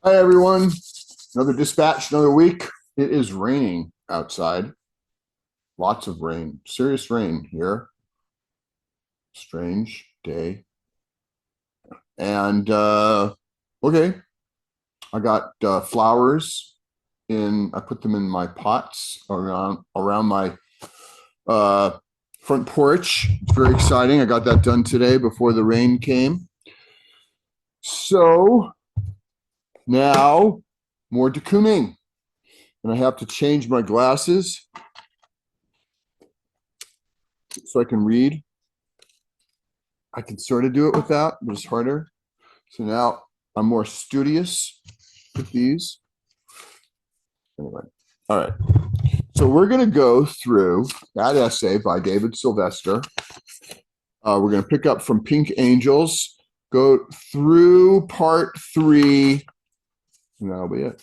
Hi, everyone. Another dispatch, another week. It is raining outside. Lots of rain, serious rain here. Strange day. And okay, I got flowers I put them in my pots around my uh, front porch. It's very exciting. I got that done today before the rain came. So now more de Kooning. And I have to change my glasses so I can read. I can sort of do it without, but it's harder. So now I'm more studious with these. Anyway, all right. So we're going to go through that essay by David Sylvester. We're going to pick up from Pink Angels, go through part 3, and that'll be it.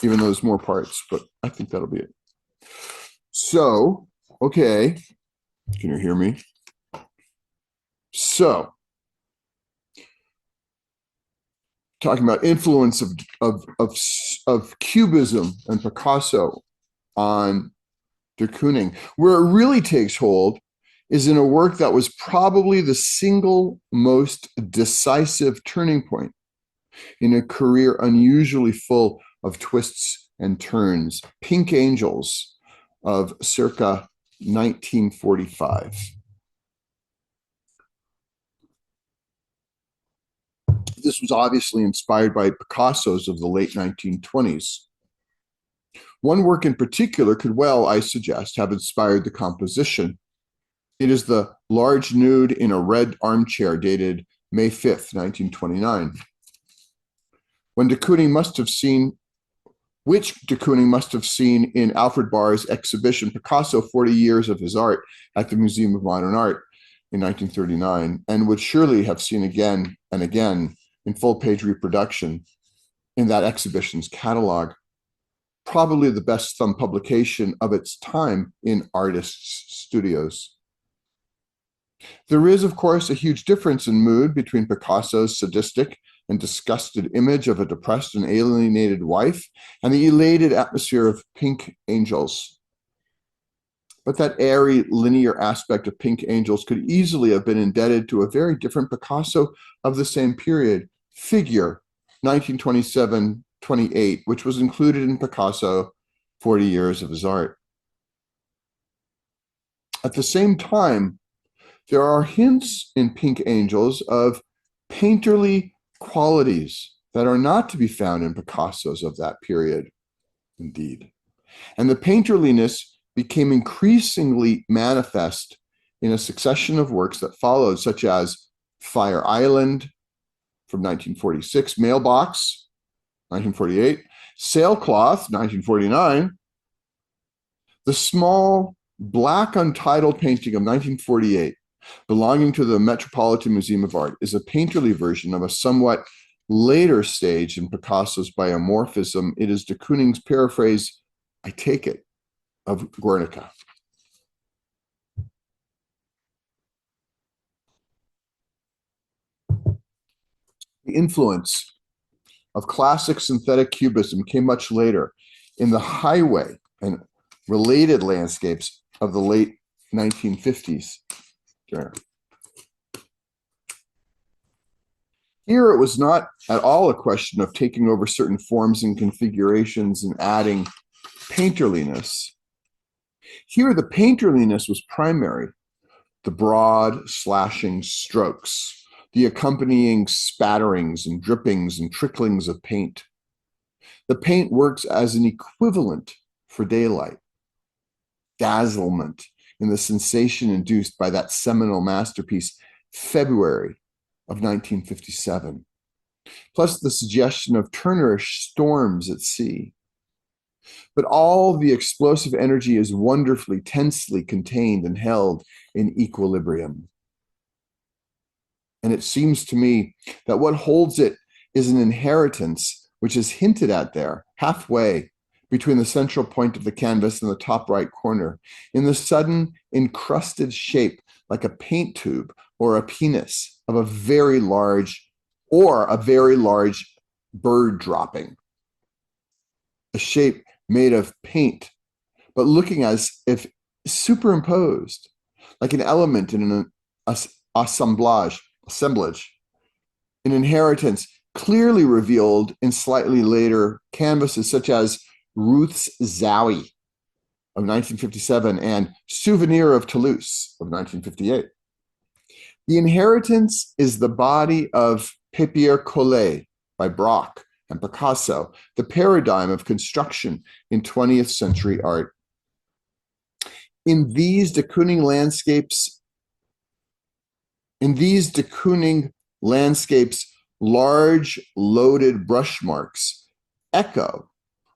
Even though there's more parts, but I think that'll be it. So, okay. Can you hear me? So, talking about influence of Cubism and Picasso on de Kooning. Where it really takes hold is in a work that was probably the single most decisive turning point in a career unusually full of twists and turns, Pink Angels of circa 1945. This was obviously inspired by Picasso's of the late 1920s. One work in particular could well, I suggest, have inspired the composition. It is the large nude in a red armchair dated May 5th, 1929. Which de Kooning must have seen in Alfred Barr's exhibition Picasso 40 Years of His Art at the Museum of Modern Art in 1939, and would surely have seen again and again in full-page reproduction in that exhibition's catalog. Probably the best thumb publication of its time in artists' studios. There is, of course, a huge difference in mood between Picasso's sadistic and disgusted image of a depressed and alienated wife and the elated atmosphere of Pink Angels. But that airy, linear aspect of Pink Angels could easily have been indebted to a very different Picasso of the same period, Figure, 1927-28, which was included in Picasso 40 Years of His Art. At the same time, there are hints in Pink Angels of painterly qualities that are not to be found in Picasso's of that period, indeed. And the painterliness became increasingly manifest in a succession of works that followed, such as Fire Island from 1946, Mailbox, 1948, Sailcloth, 1949, the small black untitled painting of 1948, belonging to the Metropolitan Museum of Art, is a painterly version of a somewhat later stage in Picasso's biomorphism. It is de Kooning's paraphrase, I take it, of Guernica. The influence of classic synthetic cubism came much later in the highway and related landscapes of the late 1950s. Here, it was not at all a question of taking over certain forms and configurations and adding painterliness. Here, the painterliness was primary, the broad slashing strokes, the accompanying spatterings and drippings and tricklings of paint. The paint works as an equivalent for daylight, dazzlement in the sensation induced by that seminal masterpiece, February of 1957, plus the suggestion of Turnerish storms at sea. But all the explosive energy is wonderfully, tensely contained and held in equilibrium. And it seems to me that what holds it is an inheritance which is hinted at there, halfway between the central point of the canvas and the top right corner, in the sudden encrusted shape like a paint tube or a penis of a very large bird dropping, a shape made of paint, but looking as if superimposed, like an element in an assemblage, an inheritance clearly revealed in slightly later canvases such as Ruth's Zowie of 1957 and Souvenir of Toulouse of 1958. The inheritance is the body of Papier Collé by Braque and Picasso, the paradigm of construction in 20th century art. In these de Kooning landscapes, large loaded brush marks echo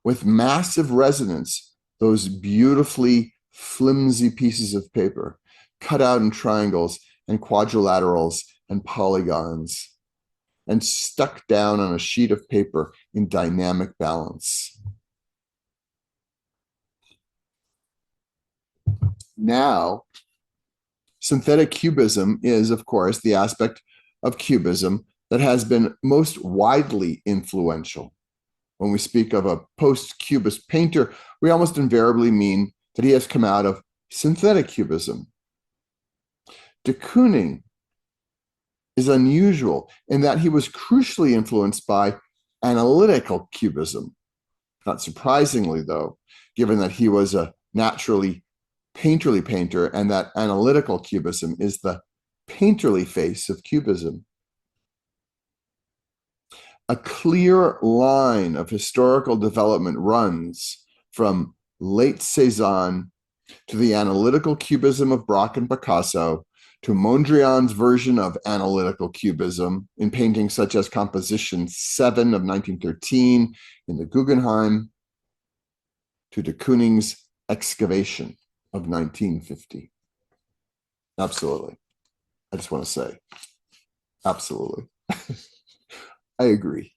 with massive resonance those beautifully flimsy pieces of paper, cut out in triangles and quadrilaterals and polygons, and stuck down on a sheet of paper in dynamic balance. Now, synthetic cubism is, of course, the aspect of cubism that has been most widely influential. When we speak of a post-cubist painter, we almost invariably mean that he has come out of synthetic cubism. De Kooning is unusual in that he was crucially influenced by analytical cubism. Not surprisingly, though, given that he was a naturally painterly painter and that analytical cubism is the painterly face of cubism. A clear line of historical development runs from late Cézanne to the analytical cubism of Braque and Picasso, to Mondrian's version of analytical cubism in paintings such as Composition 7 of 1913 in the Guggenheim, to de Kooning's Excavation of 1950. Absolutely. I just want to say, absolutely. I agree.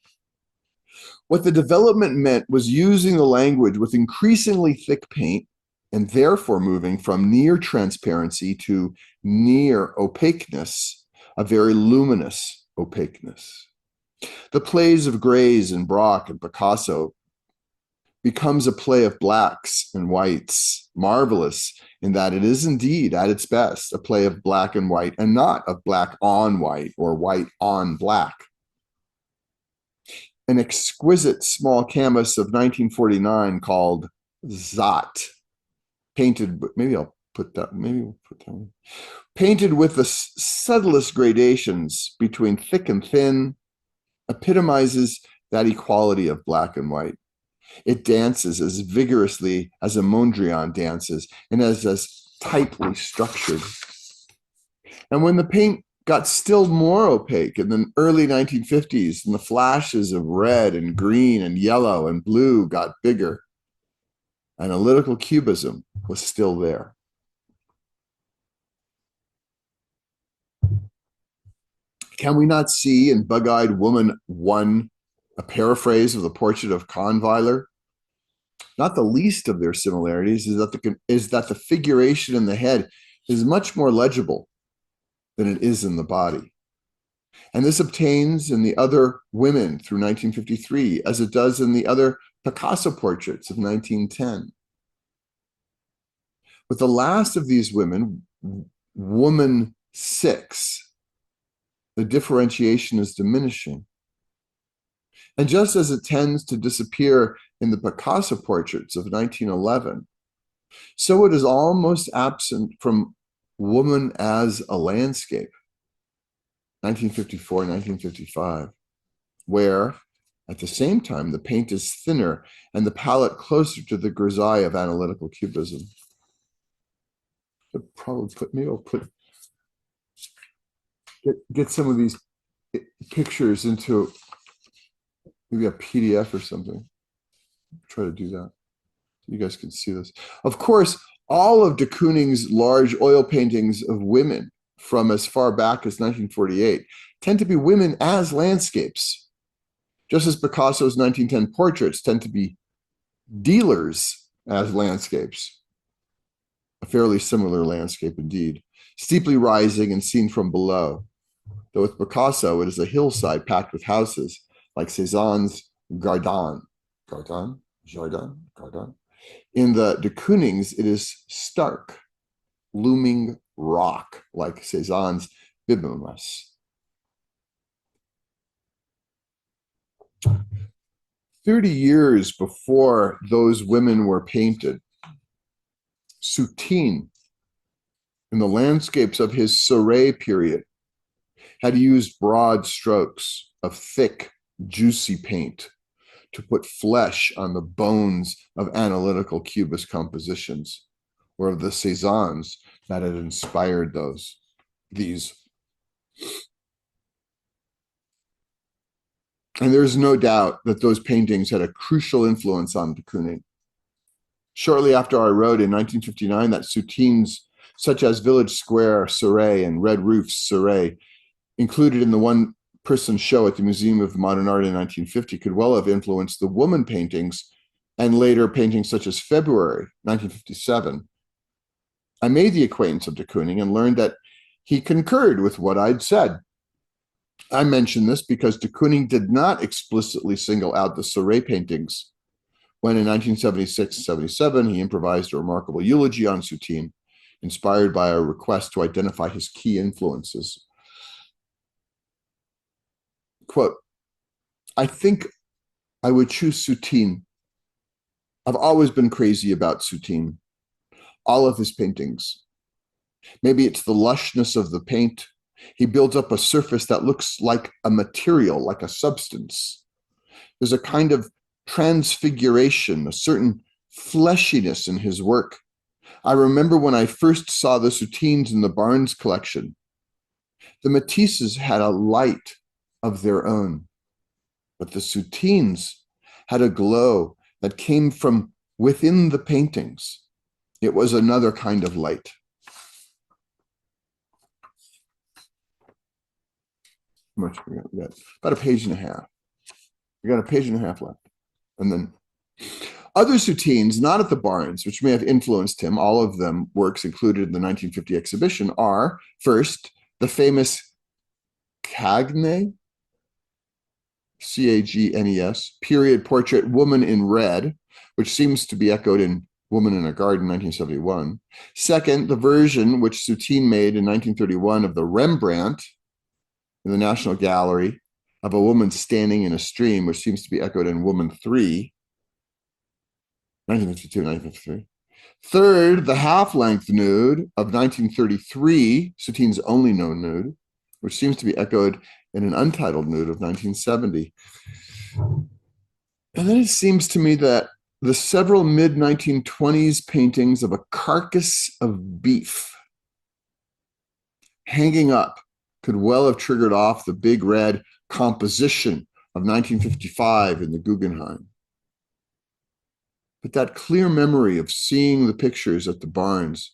What the development meant was using the language with increasingly thick paint and therefore moving from near transparency to near opaqueness, a very luminous opaqueness. The plays of Grays and Braque and Picasso becomes a play of blacks and whites, marvelous in that it is indeed, at its best, a play of black and white and not of black on white or white on black. An exquisite small canvas of 1949 called Zot, painted, maybe I'll put that, maybe we'll put that one. Painted with the subtlest gradations between thick and thin, epitomizes that equality of black and white. It dances as vigorously as a Mondrian dances and is as tightly structured. And when the paint got still more opaque in the early 1950s and the flashes of red and green and yellow and blue got bigger, analytical cubism was still there. Can we not see in Bug-Eyed Woman 1 a paraphrase of the portrait of Kahnweiler? Not the least of their similarities is that the figuration in the head is much more legible than it is in the body. And this obtains in the other women through 1953, as it does in the other Picasso portraits of 1910. With the last of these women, woman 6, the differentiation is diminishing. And just as it tends to disappear in the Picasso portraits of 1911, so it is almost absent from Woman as a Landscape, 1954, 1955, where, at the same time, the paint is thinner and the palette closer to the grisaille of analytical cubism. I'll probably put, maybe I'll put, get some of these pictures into maybe a PDF or something. Try to do that. You guys can see this. Of course, all of de Kooning's large oil paintings of women from as far back as 1948 tend to be women as landscapes, just as Picasso's 1910 portraits tend to be dealers as landscapes. A fairly similar landscape indeed, steeply rising and seen from below. Though with Picasso, it is a hillside packed with houses, like Cézanne's Gardin. Gardin? Jardin? Gardin? In the de Kooning's, it is stark, looming rock, like Cézanne's Bibimus. 30 years before those women were painted, Soutine, in the landscapes of his Céret period, had used broad strokes of thick, juicy paint to put flesh on the bones of analytical cubist compositions, or of the Cézannes that had inspired these. And there's no doubt that those paintings had a crucial influence on de Kooning. Shortly after I wrote in 1959 that Soutines, such as Village Square Céret and Red Roofs Céret, included in the one-person show at the Museum of Modern Art in 1950, could well have influenced the woman paintings and later paintings such as February 1957. I made the acquaintance of de Kooning and learned that he concurred with what I'd said. I mention this because de Kooning did not explicitly single out the Céret paintings when in 1976-77 he improvised a remarkable eulogy on Soutine, inspired by a request to identify his key influences. Quote, I think I would choose Soutine. I've always been crazy about Soutine, all of his paintings. Maybe it's the lushness of the paint. He builds up a surface that looks like a material, like a substance. There's a kind of transfiguration, a certain fleshiness in his work. I remember when I first saw the Soutines in the Barnes collection, the Matisses had a light of their own, but the Soutines had a glow that came from within the paintings. It was another kind of light. How much we got? About a page and a half. We got a page and a half left. And then other Soutines, not at the Barnes, which may have influenced him, all of them works included in the 1950 exhibition, are first, the famous Cagnes, C-A-G-N-E-S, period portrait Woman in Red, which seems to be echoed in Woman in a Garden, 1971. Second, the version which Soutine made in 1931 of the Rembrandt in the National Gallery of a woman standing in a stream, which seems to be echoed in Woman 3, 1952, 1953. Third, the half-length nude of 1933, Soutine's only known nude, which seems to be echoed in an untitled nude of 1970. And then it seems to me that the several mid-1920s paintings of a carcass of beef hanging up could well have triggered off the big red composition of 1955 in the Guggenheim. But that clear memory of seeing the pictures at the Barnes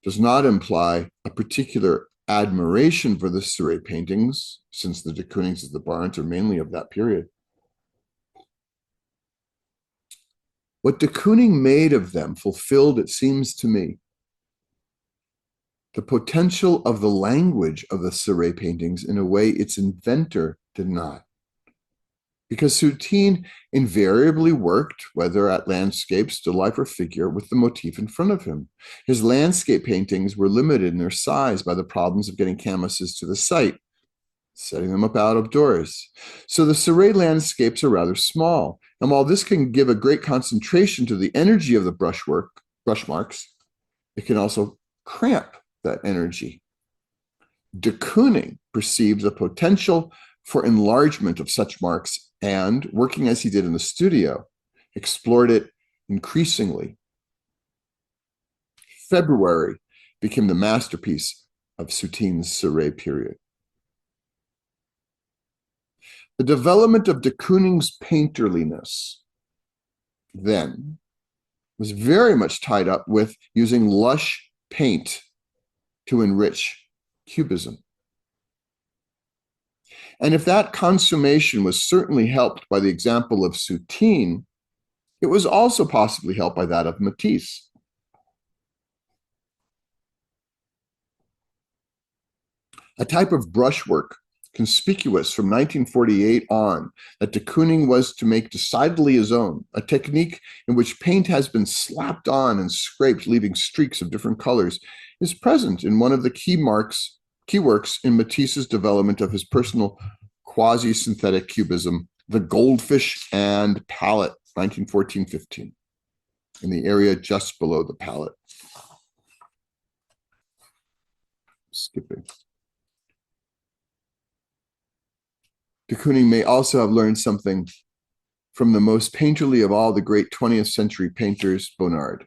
does not imply a particular admiration for the Céret paintings, since the de Koonings at the Barnes are mainly of that period. What de Kooning made of them fulfilled, it seems to me, the potential of the language of the Céret paintings in a way its inventor did not. Because Soutine invariably worked, whether at landscape, still life, or figure, with the motif in front of him. His landscape paintings were limited in their size by the problems of getting canvases to the site, setting them up out of doors. So the Céret landscapes are rather small. And while this can give a great concentration to the energy of the brush marks, it can also cramp that energy. De Kooning perceived the potential for enlargement of such marks and, working as he did in the studio, explored it increasingly. February became the masterpiece of Soutine's Céret period. The development of de Kooning's painterliness then was very much tied up with using lush paint to enrich cubism. And if that consummation was certainly helped by the example of Soutine, it was also possibly helped by that of Matisse. A type of brushwork conspicuous from 1948 on that de Kooning was to make decidedly his own, a technique in which paint has been slapped on and scraped, leaving streaks of different colors, is present in one of the key works in Matisse's development of his personal quasi-synthetic cubism, The Goldfish and Palette, 1914-15, in the area just below the palette. Skipping. De Kooning may also have learned something from the most painterly of all the great 20th century painters, Bonnard.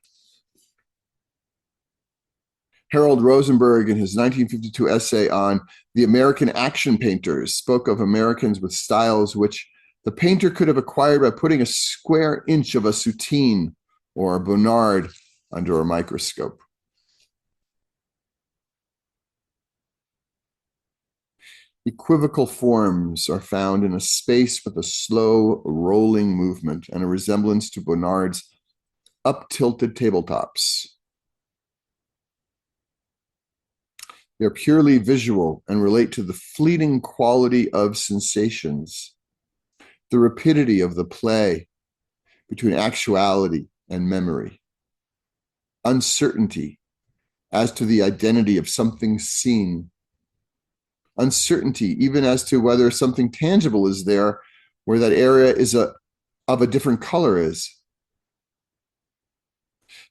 Harold Rosenberg, in his 1952 essay on the American action painters, spoke of Americans with styles which the painter could have acquired by putting a square inch of a Soutine or a Bonnard under a microscope. Equivocal forms are found in a space with a slow rolling movement and a resemblance to Bonnard's up-tilted tabletops. They're purely visual and relate to the fleeting quality of sensations, the rapidity of the play between actuality and memory, uncertainty as to the identity of something seen, uncertainty even as to whether something tangible is there where that area is of a different color is.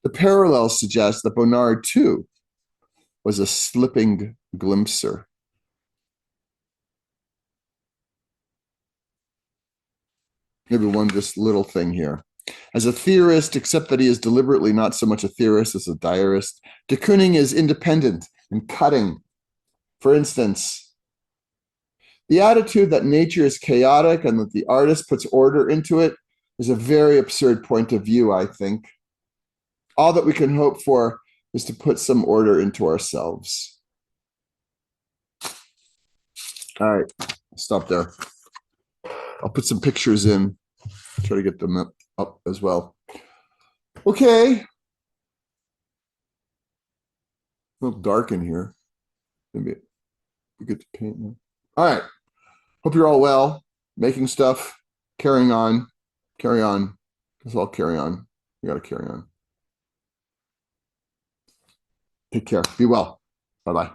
The parallels suggest that Bonnard, too, was a slipping glimpser. Maybe one just little thing here. As a theorist, except that he is deliberately not so much a theorist as a diarist, de Kooning is independent and cutting. For instance, the attitude that nature is chaotic and that the artist puts order into it is a very absurd point of view, I think. All that we can hope for is to put some order into ourselves. All right, I'll stop there. I'll put some pictures in, try to get them up as well. Okay. A little dark in here. Maybe we get to paint now. All right. Hope you're all well, making stuff, carrying on, carry on. Let's all carry on. We got to carry on. Take care. Be well. Bye-bye.